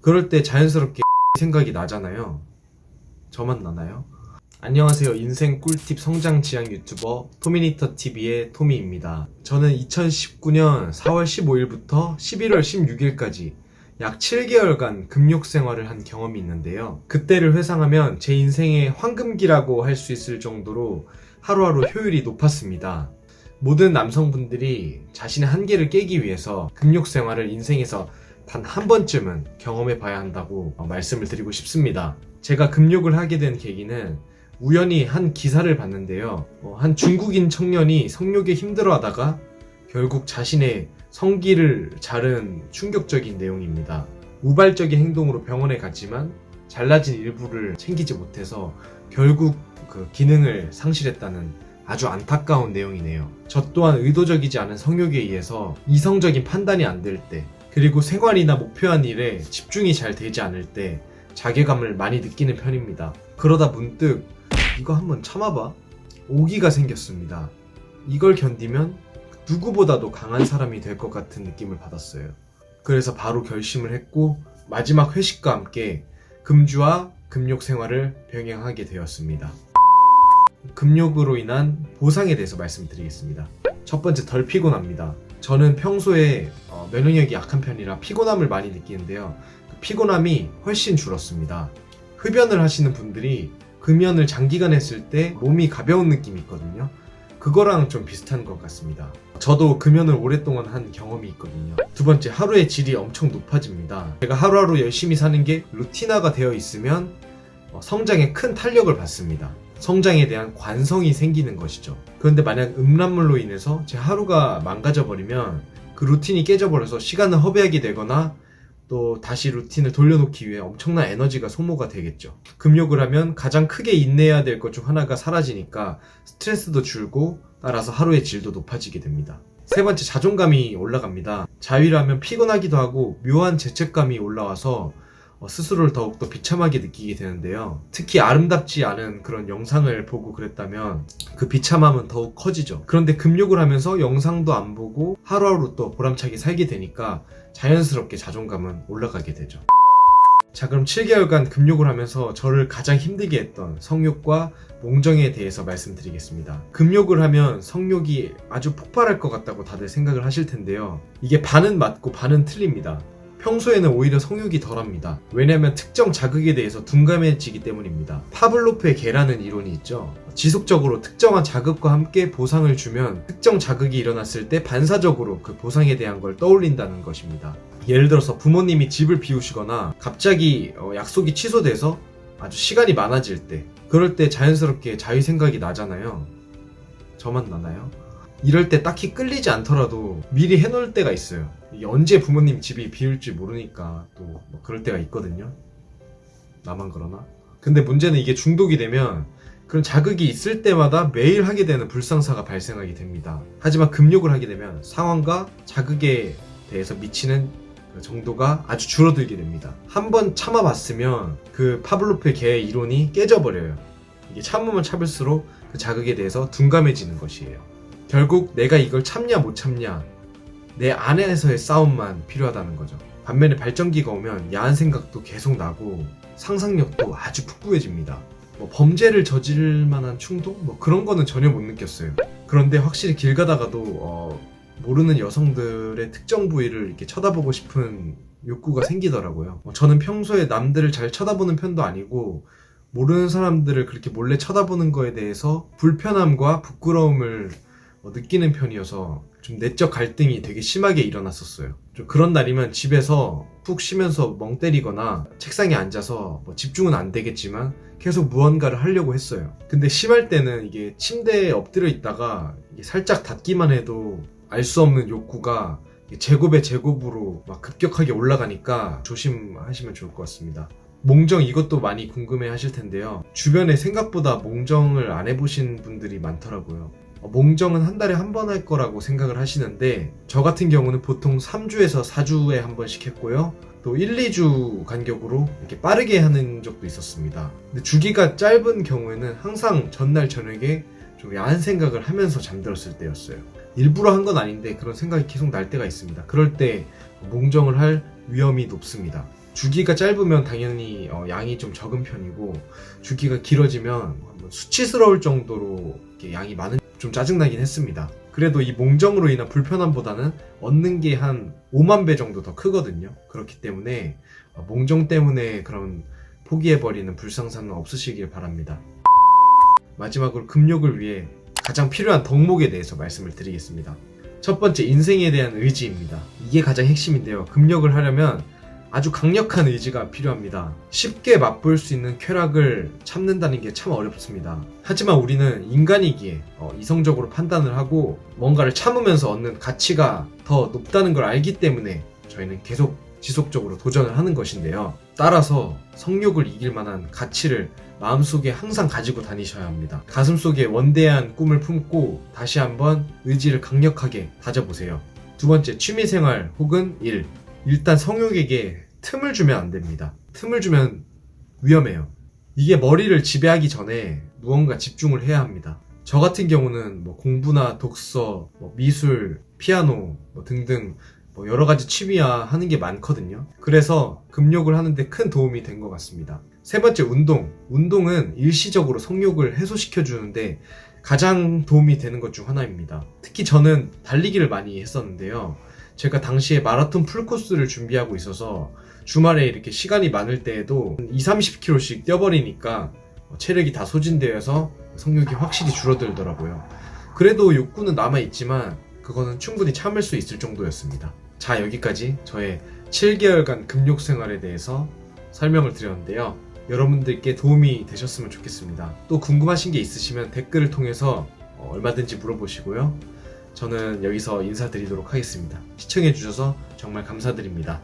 그럴 때 자연스럽게 생각이 나잖아요. 저만 나나요? 안녕하세요. 인생 꿀팁 성장 지향 유튜버 토미니터 TV의 토미입니다. 저는 2019년 4월 15일부터 11월 16일까지 약 7개월간 금욕 생활을 한 경험이 있는데요. 그때를 회상하면 제 인생의 황금기라고 할 수 있을 정도로 하루하루 효율이 높았습니다. 모든 남성분들이 자신의 한계를 깨기 위해서 금욕 생활을 인생에서 단 한 번쯤은 경험해 봐야 한다고 말씀을 드리고 싶습니다. 제가 금욕을 하게 된 계기는 우연히 한 기사를 봤는데요. 한 중국인 청년이 성욕에 힘들어하다가 결국 자신의 성기를 자른 충격적인 내용입니다. 우발적인 행동으로 병원에 갔지만 잘라진 일부를 챙기지 못해서 결국 그 기능을 상실했다는 아주 안타까운 내용이네요. 저 또한 의도적이지 않은 성욕에 의해서 이성적인 판단이 안 될 때, 그리고 생활이나 목표한 일에 집중이 잘 되지 않을 때 자괴감을 많이 느끼는 편입니다. 그러다 문득 이거 한번 참아봐, 오기가 생겼습니다. 이걸 견디면 누구보다도 강한 사람이 될 것 같은 느낌을 받았어요. 그래서 바로 결심을 했고 마지막 회식과 함께 금주와 금욕 생활을 병행하게 되었습니다. 금욕으로 인한 보상에 대해서 말씀드리겠습니다. 첫 번째, 덜 피곤합니다. 저는 평소에 면역력이 약한 편이라 피곤함을 많이 느끼는데요. 그 피곤함이 훨씬 줄었습니다. 흡연을 하시는 분들이 금연을 장기간 했을 때 몸이 가벼운 느낌이 있거든요. 그거랑 좀 비슷한 것 같습니다. 저도 금연을 오랫동안 한 경험이 있거든요. 두 번째, 하루의 질이 엄청 높아집니다. 제가 하루하루 열심히 사는 게 루틴화가 되어 있으면 성장에 큰 탄력을 받습니다. 성장에 대한 관성이 생기는 것이죠. 그런데 만약 음란물로 인해서 제 하루가 망가져버리면 그 루틴이 깨져버려서 시간을 허비하게 되거나 또 다시 루틴을 돌려놓기 위해 엄청난 에너지가 소모가 되겠죠. 금욕을 하면 가장 크게 인내해야 될 것 중 하나가 사라지니까 스트레스도 줄고 따라서 하루의 질도 높아지게 됩니다. 세 번째, 자존감이 올라갑니다. 자위를 하면 피곤하기도 하고 묘한 죄책감이 올라와서 스스로를 더욱더 비참하게 느끼게 되는데요. 특히 아름답지 않은 그런 영상을 보고 그랬다면 그 비참함은 더욱 커지죠. 그런데 금욕을 하면서 영상도 안 보고 하루하루 또 보람차게 살게 되니까 자연스럽게 자존감은 올라가게 되죠. 자, 그럼 7개월간 금욕을 하면서 저를 가장 힘들게 했던 성욕과 몽정에 대해서 말씀드리겠습니다. 금욕을 하면 성욕이 아주 폭발할 것 같다고 다들 생각을 하실 텐데요. 이게 반은 맞고 반은 틀립니다. 평소에는 오히려 성욕이 덜합니다. 왜냐하면 특정 자극에 대해서 둔감해지기 때문입니다. 파블로프의 개라는 이론이 있죠. 지속적으로 특정한 자극과 함께 보상을 주면 특정 자극이 일어났을 때 반사적으로 그 보상에 대한 걸 떠올린다는 것입니다. 예를 들어서 부모님이 집을 비우시거나 갑자기 약속이 취소돼서 아주 시간이 많아질 때, 그럴 때 자연스럽게 자유 생각이 나잖아요. 저만 나나요? 이럴 때 딱히 끌리지 않더라도 미리 해놓을 때가 있어요. 이게 언제 부모님 집이 비울지 모르니까 또 뭐 그럴 때가 있거든요. 나만 그러나? 근데 문제는 이게 중독이 되면 그런 자극이 있을 때마다 매일 하게 되는 불상사가 발생하게 됩니다. 하지만 금욕을 하게 되면 상황과 자극에 대해서 미치는 그 정도가 아주 줄어들게 됩니다. 한번 참아봤으면 그 파블로프의 개의 이론이 깨져버려요. 이게 참으면 참을수록 그 자극에 대해서 둔감해지는 것이에요. 결국 내가 이걸 참냐 못 참냐, 내 안에서의 싸움만 필요하다는 거죠. 반면에 발전기가 오면 야한 생각도 계속 나고 상상력도 아주 풍부해집니다. 범죄를 저지를 만한 충동? 그런 거는 전혀 못 느꼈어요. 그런데 확실히 길 가다가도 모르는 여성들의 특정 부위를 이렇게 쳐다보고 싶은 욕구가 생기더라고요. 저는 평소에 남들을 잘 쳐다보는 편도 아니고 모르는 사람들을 그렇게 몰래 쳐다보는 거에 대해서 불편함과 부끄러움을 느끼는 편이어서 좀 내적 갈등이 되게 심하게 일어났었어요. 좀 그런 날이면 집에서 푹 쉬면서 멍 때리거나 책상에 앉아서 집중은 안 되겠지만 계속 무언가를 하려고 했어요. 근데 심할 때는 이게 침대에 엎드려 있다가 이게 살짝 닿기만 해도 알 수 없는 욕구가 제곱의 제곱으로 막 급격하게 올라가니까 조심하시면 좋을 것 같습니다. 몽정, 이것도 많이 궁금해 하실 텐데요. 주변에 생각보다 몽정을 안 해보신 분들이 많더라고요. 몽정은 한 달에 한 번 할 거라고 생각을 하시는데 저 같은 경우는 보통 3주에서 4주에 한 번씩 했고요. 또 1, 2주 간격으로 이렇게 빠르게 하는 적도 있었습니다. 근데 주기가 짧은 경우에는 항상 전날 저녁에 좀 야한 생각을 하면서 잠들었을 때였어요. 일부러 한 건 아닌데 그런 생각이 계속 날 때가 있습니다. 그럴 때 몽정을 할 위험이 높습니다. 주기가 짧으면 당연히 양이 좀 적은 편이고, 주기가 길어지면 수치스러울 정도로 이렇게 양이 많은, 좀 짜증나긴 했습니다. 그래도 이 몽정으로 인한 불편함보다는 얻는 게 한 5만 배 정도 더 크거든요. 그렇기 때문에 몽정 때문에 그런 포기해버리는 불상사는 없으시길 바랍니다. 마지막으로 금욕을 위해 가장 필요한 덕목에 대해서 말씀을 드리겠습니다. 첫 번째, 인생에 대한 의지입니다. 이게 가장 핵심인데요. 금욕을 하려면 아주 강력한 의지가 필요합니다. 쉽게 맛볼 수 있는 쾌락을 참는다는 게 참 어렵습니다. 하지만 우리는 인간이기에 이성적으로 판단을 하고 뭔가를 참으면서 얻는 가치가 더 높다는 걸 알기 때문에 저희는 계속 지속적으로 도전을 하는 것인데요. 따라서 성욕을 이길 만한 가치를 마음속에 항상 가지고 다니셔야 합니다. 가슴속에 원대한 꿈을 품고 다시 한번 의지를 강력하게 다져보세요. 두 번째, 취미생활 혹은 일. 일단 성욕에게 틈을 주면 안 됩니다. 틈을 주면 위험해요. 이게 머리를 지배하기 전에 무언가 집중을 해야 합니다. 저 같은 경우는 공부나 독서, 미술, 피아노 등등 여러 가지 취미야 하는 게 많거든요. 그래서 금욕을 하는데 큰 도움이 된 것 같습니다. 세 번째, 운동. 운동은 일시적으로 성욕을 해소시켜 주는데 가장 도움이 되는 것 중 하나입니다. 특히 저는 달리기를 많이 했었는데요. 제가 당시에 마라톤 풀코스를 준비하고 있어서 주말에 이렇게 시간이 많을 때에도 20-30km씩 뛰어버리니까 체력이 다 소진되어서 성욕이 확실히 줄어들더라고요. 그래도 욕구는 남아있지만 그거는 충분히 참을 수 있을 정도였습니다. 자, 여기까지 저의 7개월간 금욕 생활에 대해서 설명을 드렸는데요. 여러분들께 도움이 되셨으면 좋겠습니다. 또 궁금하신 게 있으시면 댓글을 통해서 얼마든지 물어보시고요. 저는 여기서 인사드리도록 하겠습니다. 시청해주셔서 정말 감사드립니다.